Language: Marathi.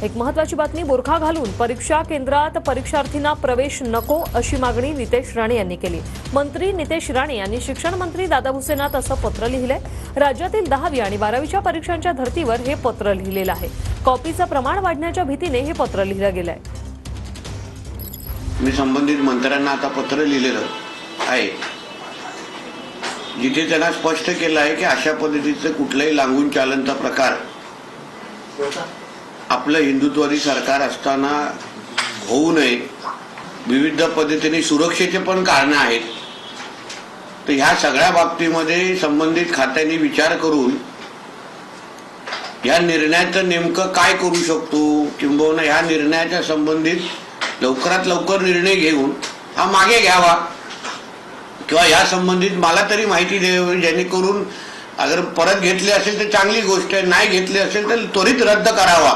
एक महत्त्वाची बातमी, बुरखा घालून परीक्षा केंद्रात परीक्षार्थींना प्रवेश नको अशी मागणी नितेश राणे यांनी केली। मंत्री नितेश राणे यांनी शिक्षण मंत्री दादा भुसेंना तसं पत्र लिहिलंय। राज्यातील 10वी आणि 12वीच्या परीक्षांच्या धर्तीवर हे पत्र लिहिलेलं आहे। कॉपीचं प्रमाण वाढण्याच्या भीतीने हे पत्र लिहिलं गेलंय। मी संबंधित मंत्र्यांना आता पत्र लिहिलेलं आहे, जिथे त्यांना स्पष्ट केलं आहे की अशा पद्धतीचं कुठलाही लांगून चालनचा प्रकार आपलं हिंदुत्ववादी सरकार असताना होऊ नये। विविध पद्धतीने सुरक्षेचे पण कारण आहेत, तर ह्या सगळ्या बाबतीमध्ये संबंधित खात्यांनी विचार करून या निर्णयाचं नेमकं काय करू शकतो, किंबहुना ह्या निर्णयाच्या संबंधित लवकरात लवकर निर्णय घेऊन हा मागे घ्यावा, किंवा या संबंधित मला तरी माहिती द्यावी, जेणेकरून अगर परत घेतले असेल तर चांगली गोष्ट आहे, नाही घेतले असेल तर त्वरित रद्द करावा।